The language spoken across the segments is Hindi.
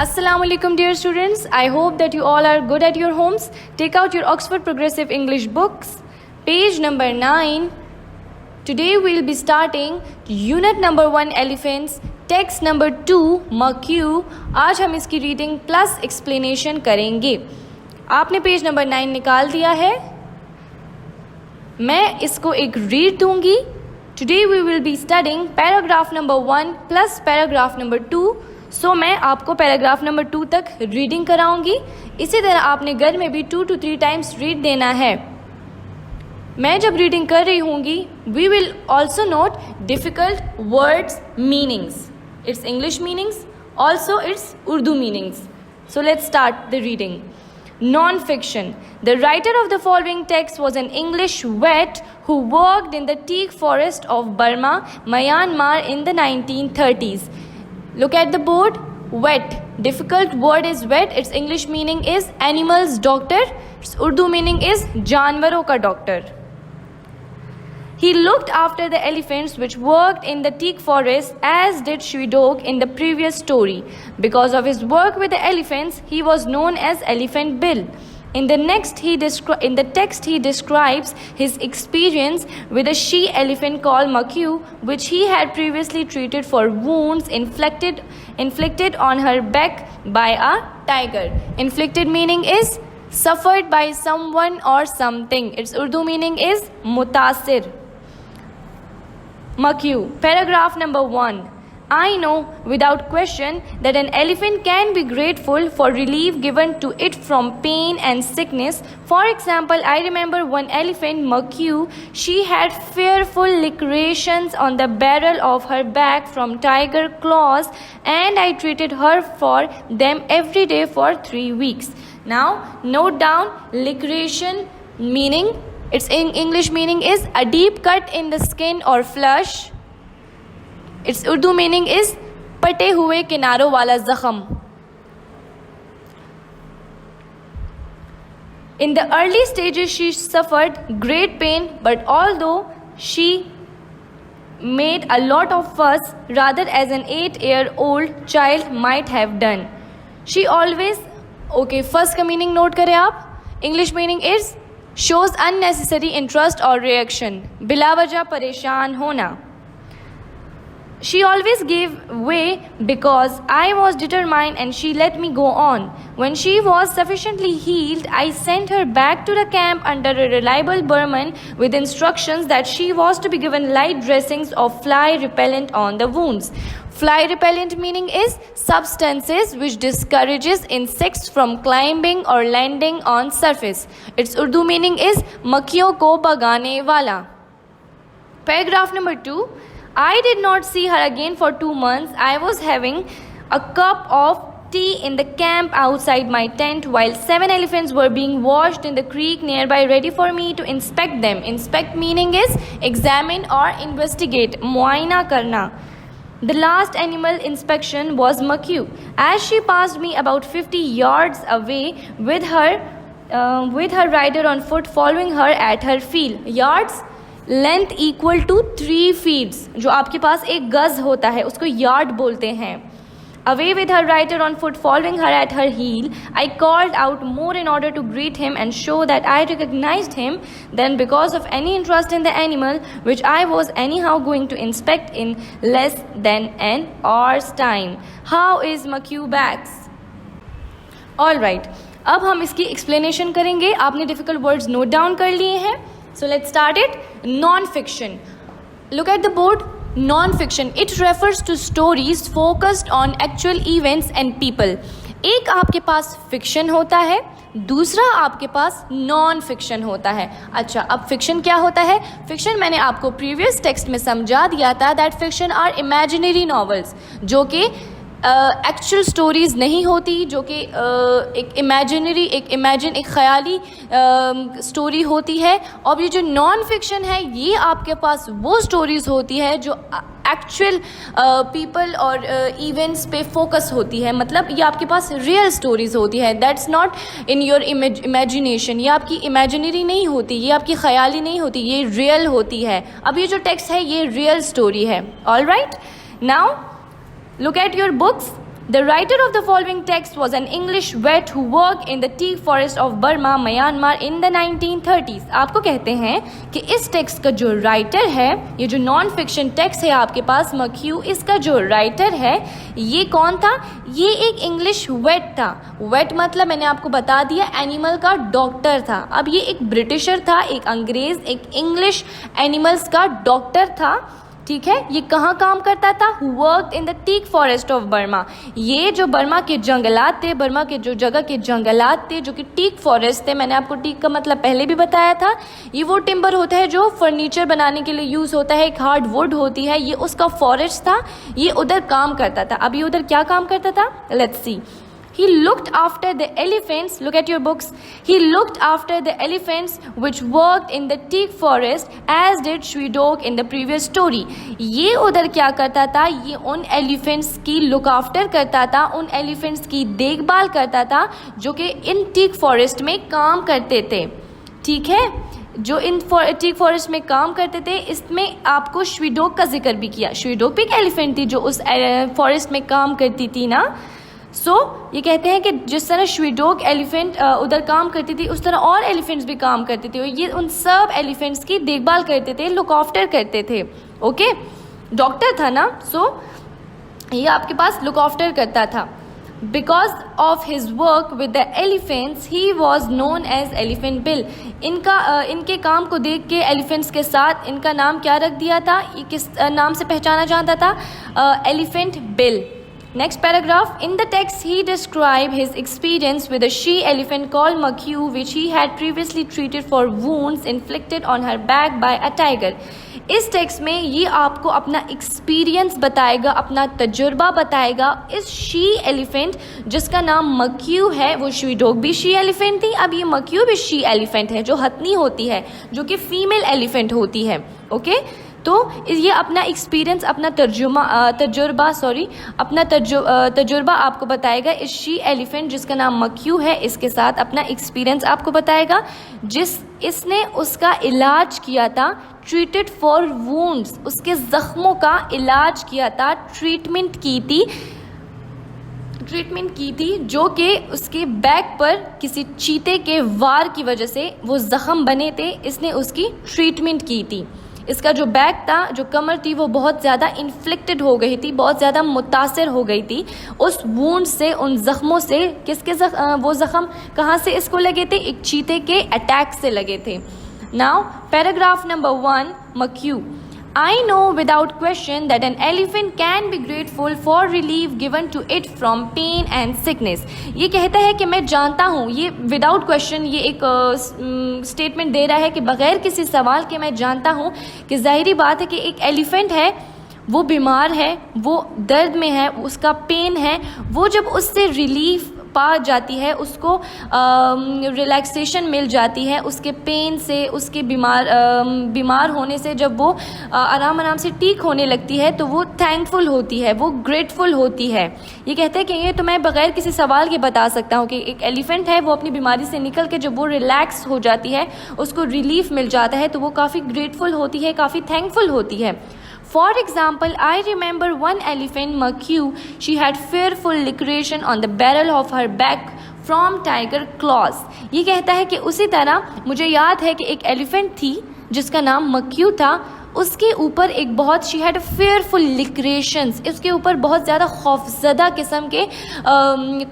Assalamu alaikum dear students. I hope that you all are good at your homes. Take out your Oxford Progressive English books. Page number 9. Today we will be starting unit number 1 elephants, text number 2 mercury. आज हम इसकी रीडिंग प्लस एक्सप्लेनेशन करेंगे. आपने पेज नंबर 9 निकाल दिया है. मैं इसको एक रीड दूंगी. Today we will be studying paragraph number 1 plus paragraph number 2. सो मैं आपको पैराग्राफ नंबर 2 तक रीडिंग कराऊंगी. इसी तरह आपने घर में भी 2 to 3 टाइम्स रीड देना है. मैं जब रीडिंग कर रही होंगी we will also note difficult words meanings, its English meanings, also its Urdu meanings. So let's start the reading. Non-fiction. The writer of the following text was an English vet who worked in the teak forest of Burma, Myanmar in the 1930s. Look at the board. Vet. Difficult word is vet. Its English meaning is animals doctor. Its Urdu meaning is जानवरों का doctor. He looked after the elephants which worked in the teak forest, as did Shvidog in the previous story. Because of his work with the elephants, he was known as Elephant Bill. In the text he describes his experience with a she-elephant called Mercury, which he had previously treated for wounds inflicted on her back by a tiger. Inflicted meaning is suffered by someone or something. Its Urdu meaning is mutasir. Mercury. Paragraph number 1. I know without question that an elephant can be grateful for relief given to it from pain and sickness. For example, I remember one elephant, Mercury. She had fearful lacerations on the barrel of her back from tiger claws, and I treated her for them every day for 3 weeks. Now, note down laceration meaning. Its English meaning is a deep cut in the skin or flesh. Its Urdu meaning is पटे हुए किनारों वाला जख्म. In the early stages she suffered great pain, but although she made a lot of fuss, rather as an 8-year-old child might have done, she always fuss का meaning note करें आप. English meaning is shows unnecessary interest or reaction. बिला वजह परेशान होना. She always gave way because I was determined and she let me go on. When she was sufficiently healed, I sent her back to the camp under a reliable Burman with instructions that she was to be given light dressings of fly repellent on the wounds. Fly repellent meaning is substances which discourages insects from climbing or landing on surface. Its Urdu meaning is मक्खियों को भगाने वाला. Paragraph number 2. I did not see her again for 2 months. I was having a cup of tea in the camp outside my tent while 7 elephants were being washed in the creek nearby, ready for me to inspect them. Inspect meaning is examine or investigate. Muaina karna. The last animal inspection was Mercury. As she passed me about 50 yards away with her rider on foot following her at her heel. Yards length equal to 3 feet. जो आपके पास एक गज होता है उसको यार्ड बोलते हैं. Away with her rider on foot following her at her heel, I called out more in order to greet him and show that I recognized him than because of any interest in the animal which I was anyhow going to inspect in less than an hour's time. How is Mercury back? Alright, अब हम इसकी explanation करेंगे. आपने difficult words note down कर लिए हैं. So let's start it. Non-fiction. Look at the board. Non-fiction. It refers to stories focused on actual events and people. एक आपके पास fiction होता है, दूसरा आपके पास non-fiction होता है. अच्छा, अब fiction क्या होता है? Fiction मैंने आपको previous text में समझा दिया था that fiction are imaginary novels, जो कि एक्चुअल स्टोरीज़ नहीं होती, जो कि एक ख़याली स्टोरी होती है. और ये जो नॉन फिक्शन है ये आपके पास वो स्टोरीज़ होती है जो एक्चुअल पीपल और इवेंट्स पे फोकस होती है. मतलब ये आपके पास रियल स्टोरीज़ होती है. That's not in your imagination. ये आपकी इमेजिनरी नहीं होती, ये आपकी ख़याली नहीं होती, ये रियल होती है. अब ये जो टेक्स्ट है ये रियल स्टोरी है. All right, now look at your books. The writer of the following text was an English vet who worked in the teak forest of Burma, Myanmar in the 1930s. आपको कहते हैं कि इस टेक्स्ट का जो राइटर है, ये जो नॉन फिक्शन टेक्स्ट है आपके पास मक्यू, इसका जो राइटर है ये कौन था? ये एक इंग्लिश वेट था. वेट मतलब मैंने आपको बता दिया एनिमल का डॉक्टर था. अब ये एक ब्रिटिशर था, एक अंग्रेज, एक इंग्लिश एनिमल्स का डॉक्टर था. ठीक है, ये कहाँ काम करता था? Who worked in the teak forest of Burma. ये जो बर्मा के जंगलात थे, बर्मा के जो जगह के जंगलात थे जो कि टीक फॉरेस्ट थे, मैंने आपको टीक का मतलब पहले भी बताया था. ये वो टिम्बर होता है जो फर्नीचर बनाने के लिए यूज़ होता है, एक हार्ड वुड होती है, ये उसका फॉरेस्ट था. ये उधर काम करता था. अब ये उधर क्या काम करता था? Let's see. He looked after the elephants. Look at your books. He looked after the elephants which worked in the teak forest, as did Shwedoak in the previous story. ये उधर क्या करता था? ये उन एलिफेंट्स की लुक आफ्टर करता था, उन एलिफेंट्स की देखभाल करता था जो कि इन टीक फॉरेस्ट में काम करते थे. ठीक है, जो इन टीक फॉरेस्ट में काम करते थे. इसमें आपको श्वीडोक का जिक्र भी किया. श्वीडोक भी एक एलिफेंट थी जो उस फॉरेस्ट में काम करती थी ना. ये कहते हैं कि जिस तरह श्वीडोक एलिफेंट उधर काम करती थी, उस तरह और एलिफेंट्स भी काम करते थे. ये उन सब एलिफेंट्स की देखभाल करते थे, लुक आफ्टर करते थे. ओके, डॉक्टर था ना. ये आपके पास लुक आफ्टर करता था. Because of his work with the elephants he was known as Elephant Bill. इनके काम को देख के एलिफेंट्स के साथ इनका नाम क्या रख दिया था? ये किस नाम से पहचाना जाता था? Elephant bill. Next paragraph. In the text, he described his experience with a she-elephant called Makyu, which he had previously treated for wounds inflicted on her back by a tiger. इस टेक्स्ट में ये आपको अपना एक्सपीरियंस बताएगा, अपना तजुर्बा बताएगा. इस शी एलिफेंट जिसका नाम मक्यू है, वो श्वीडोक भी शी एलिफेंट थी. अब ये मक्यू भी शी एलिफेंट है जो हथनी होती है, जो कि फीमेल एलिफेंट होती है. ओके, तो ये अपना एक्सपीरियंस, अपना तजुर्बा आपको बताएगा. इस शी एलिफेंट जिसका नाम मक्यू है, इसके साथ अपना एक्सपीरियंस आपको बताएगा. इसने उसका इलाज किया था. ट्रीटेड फॉर वुंड्स, उसके ज़ख्मों का इलाज किया था, ट्रीटमेंट की थी जो कि उसके बैक पर किसी चीते के वार की वजह से वो ज़ख्म बने थे. इसने उसकी ट्रीटमेंट की थी. इसका जो बैक था, जो कमर थी, वो बहुत ज़्यादा इन्फ्लिक्टेड हो गई थी, बहुत ज़्यादा मुतासर हो गई थी उस वूंड से, उन ज़ख्मों से. वो ज़ख्म कहाँ से इसको लगे थे? एक चीते के अटैक से लगे थे. Now paragraph number 1. मक्यू. I know without question that an elephant can be grateful for relief given to it from pain and sickness. ये कहता है कि मैं जानता हूँ, ये विदाउट क्वेश्चन ये एक स्टेटमेंट दे रहा है कि बग़ैर किसी सवाल के मैं जानता हूँ कि ज़ाहिरी बात है कि एक एलिफेंट है, वो बीमार है, वो दर्द में है, उसका पेन है, वो जब उससे रिलीफ पा जाती है, उसको रिलैक्सेशन मिल जाती है उसके पेन से, उसके बीमार होने से, जब वो आराम से ठीक होने लगती है तो वो थैंकफुल होती है, वो ग्रेटफुल होती है. ये कहते हैं कि ये तो मैं बग़ैर किसी सवाल के बता सकता हूँ कि एक एलिफेंट है, वो अपनी बीमारी से निकल के जब वो रिलैक्स हो जाती है, उसको रिलीफ मिल जाता है, तो वो काफ़ी ग्रेटफुल होती है, काफ़ी थैंकफुल होती है. For example, I remember one elephant, Makyu. She had fearful licuration on the barrel of her back from tiger claws. ये कहता है कि उसी तरह मुझे याद है कि एक एलिफेंट थी जिसका नाम मक्यू था. उसके ऊपर एक बहुत शी हैड फेयरफुल लिक्रेशंस, उसके ऊपर बहुत ज़्यादा खौफज़दा किस्म के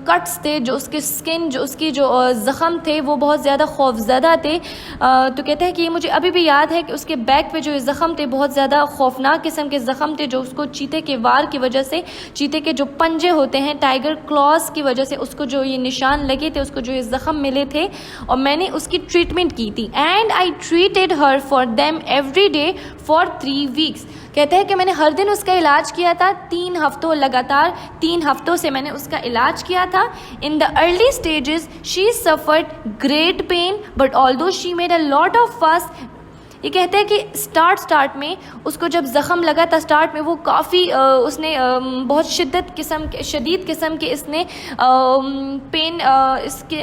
कट्स थे, जो उसके स्किन, जो उसकी जो ज़ख़म थे वो बहुत ज़्यादा खौफज़दा थे. तो कहते हैं कि ये मुझे अभी भी याद है कि उसके बैक पे जो ज़ख़म थे बहुत ज़्यादा खौफनाक किस्म के ज़ख़म थे, जो उसको चीते के वार की वजह से, चीते के जो पंजे होते हैं, टाइगर क्लॉज की वजह से उसको जो ये निशान लगे थे, उसको जो ये ज़ख़म मिले थे, और मैंने उसकी ट्रीटमेंट की थी. And I treated her for them every day for 3 weeks. कहते हैं कि मैंने हर दिन उसका इलाज किया था, 3 हफ्तों, लगातार 3 हफ्तों से मैंने उसका इलाज किया था. In the early stages she suffered great pen but although she made a lot of फस. ये कहते हैं कि स्टार्ट में उसको जब ज़ख़म लगा था, स्टार्ट में वो काफ़ी उसने बहुत शदीद किस्म के इसने पेन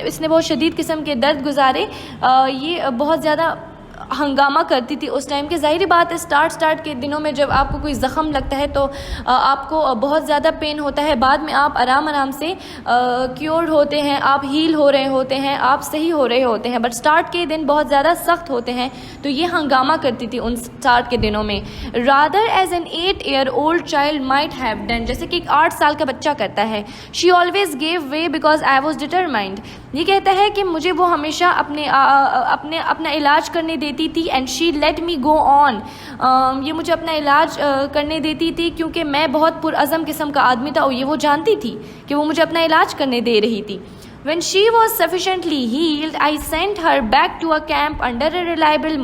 इसने बहुत शदीद किस्म के दर्द गुजारे. ये बहुत ज़्यादा हंगामा करती थी उस टाइम के। ज़ाहिर बात है स्टार्ट के दिनों में जब आपको कोई ज़ख़म लगता है तो आपको बहुत ज़्यादा पेन होता है, बाद में आप आराम से क्योर्ड होते हैं, आप हील हो रहे होते हैं, आप सही हो रहे होते हैं, बट स्टार्ट के दिन बहुत ज़्यादा सख्त होते हैं। तो ये हंगामा करती थी उन स्टार्ट के दिनों में। Rather as an 8 year old child might have done, जैसे कि एक 8 साल का बच्चा करता है। She always gave way because I was determined, ये कहता है कि मुझे वो हमेशा अपना इलाज करने देती थी। And she let me go on, ये मुझे अपना इलाज करने देती थी क्योंकि मैं बहुत पुरअज़म किस्म का आदमी था और ये वो जानती थी कि वो मुझे अपना इलाज करने दे रही थी। When she was sufficiently healed, I sent her back to a camp under a reliable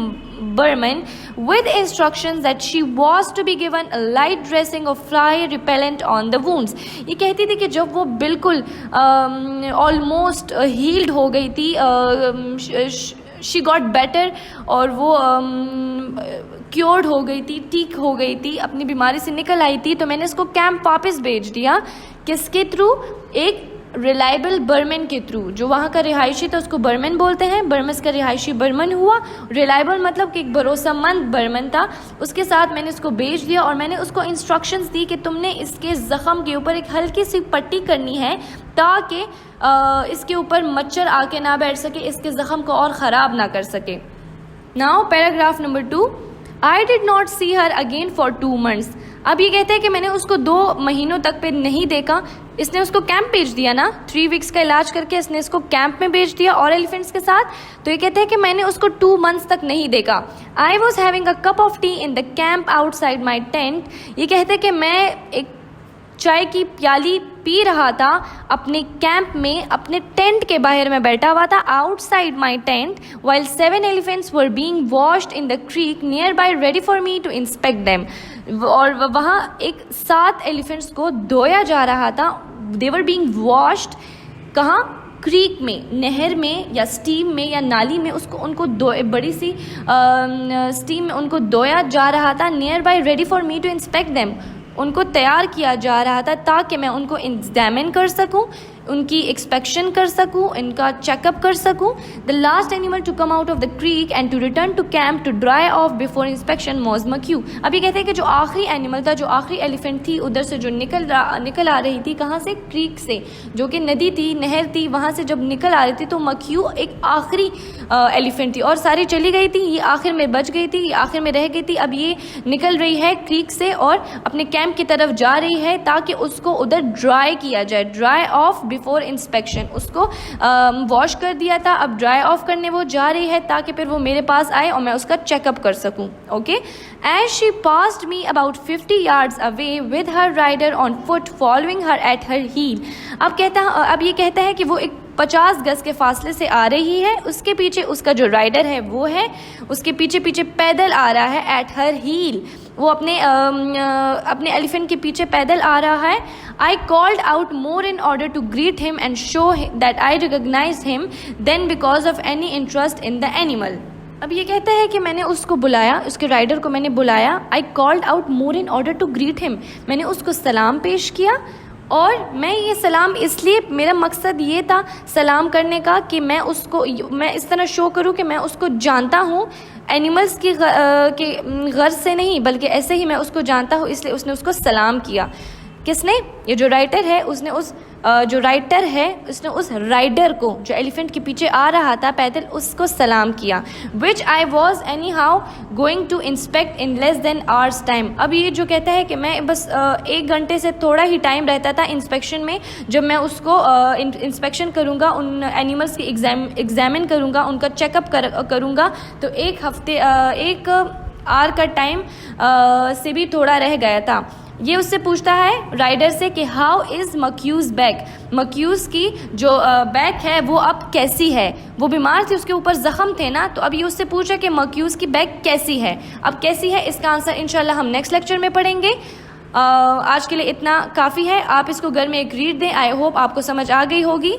Burman with instructions that she was to be given a light dressing of fly repellent on the wounds. ये कहती थी कि जब वो बिल्कुल ऑलमोस्ट हील्ड हो गई थी, शी गॉट बेटर, और वो क्योर्ड हो गई थी, ठीक हो गई थी, अपनी बीमारी से निकल आई थी, तो मैंने इसको कैंप वापस भेज दिया। किसके थ्रू? एक रिलायबल बर्मन के थ्रू। जो वहाँ का रिहायशी था उसको बर्मन बोलते हैं, बर्मस का रिहायशी बर्मन हुआ। रिलायबल मतलब कि एक भरोसेमंद बर्मन था, उसके साथ मैंने इसको भेज दिया और मैंने उसको इंस्ट्रक्शंस दी कि तुमने इसके ज़ख़म के ऊपर एक हल्की सी पट्टी करनी है ताकि इसके ऊपर मच्छर आके ना बैठ सके, इसके ज़ख़म को और ख़राब ना कर सके। Now paragraph number 2, I did not see her again for 2 months। अब ये कहते हैं कि मैंने उसको 2 महीनों तक पे नहीं देखा। इसने उसको कैंप भेज दिया ना, 3 weeks का इलाज करके इसने इसको कैंप में भेज दिया और एलिफेंट्स के साथ। तो ये कहते हैं कि मैंने उसको 2 months तक नहीं देखा। I was having a cup of T in the camp outside my tent. ये कहते हैं कि मैं एक चाय की प्याली पी रहा था अपने कैंप में, अपने टेंट के बाहर में बैठा हुआ था, outside my tent, while 7 elephants were being washed in the creek nearby ready for me to inspect them. और वहाँ एक 7 एलिफेंट्स को धोया जा रहा था। दे वर बीइंग वॉश्ड कहाँ? क्रीक में, नहर में या स्टीम में या नाली में, उसको उनको बड़ी सी स्टीम में उनको धोया जा रहा था। Nearby ready for me to inspect them, उनको तैयार किया जा रहा था ताकि मैं उनको एग्जामिन कर सकूं, उनकी एक्सपेक्शन कर सकूं, इनका चेकअप कर सकूं। The last animal to come out of the creek and to return to camp to dry off before inspection was McCue. अब ये कहते हैं कि जो आखिरी एनिमल था, जो आखिरी एलिफेंट थी उधर से जो निकल आ रही थी, कहाँ से? क्रीक से, जो कि नदी थी, नहर थी, वहाँ से जब निकल आ रही थी तो मक्यू एक आखिरी एलिफेंट थी और सारी चली गई थी, ये आखिर में बच गई थी, ये आखिर में रह गई थी। अब ये निकल रही है क्रीक से और अपने कैंप की तरफ जा रही है ताकि उसको उधर ड्राई किया जाए, ड्राई ऑफ बिफोर इंस्पेक्शन। उसको वॉश कर दिया था, अब ड्राई ऑफ करने वो जा रही है ताकि फिर वो मेरे पास आए और मैं उसका चेकअप कर सकूं। Okay, as she passed me about 50 yards away with her rider on foot following her at her heel. अब ये कहता है कि वो एक 50 गज के फासले से आ रही है, उसके पीछे उसका जो राइडर है वो है, उसके पीछे पीछे पैदल आ रहा है, एट हर हील, वो अपने एलिफेंट के पीछे पैदल आ रहा है। I called out more in order to greet him and show that I recognise him then because of any interest in the animal. अब ये कहता है कि मैंने उसको बुलाया, उसके राइडर को मैंने बुलाया। I called out more in order to greet him, मैंने उसको सलाम पेश किया। और मैं ये सलाम इसलिए, मेरा मकसद ये था सलाम करने का कि मैं इस तरह शो करूं कि मैं उसको जानता हूं, एनिमल्स के गर्ज से नहीं बल्कि ऐसे ही मैं उसको जानता हूं, इसलिए उसने उसको सलाम किया। किसने? ये जो राइटर है उसने उस राइडर को, जो एलिफेंट के पीछे आ रहा था पैदल, उसको सलाम किया। Which I was anyhow going to inspect in less than hours time. अब ये जो कहता है कि मैं बस 1 घंटे से थोड़ा ही टाइम रहता था इंस्पेक्शन में, जब मैं उसको इंस्पेक्शन करूँगा, उन एनिमल्स की एग्जामिन करूँगा, उनका चेकअप करूँगा, तो 1 हफ्ते 1 आवर का टाइम से भी थोड़ा रह गया था। ये उससे पूछता है राइडर से कि हाउ इज़ मक्यूज़ बैक, मक्यूज़ की जो बैक है वो अब कैसी है? वो बीमार थी, उसके ऊपर ज़ख़म थे ना, तो अब ये उससे पूछा कि मक्यूज़ की बैक कैसी है। अब कैसी है, इसका आंसर इंशाल्लाह हम नेक्स्ट लेक्चर में पढ़ेंगे। आज के लिए इतना काफ़ी है, आप इसको घर में एक रीड दें। आई होप आपको समझ आ गई होगी।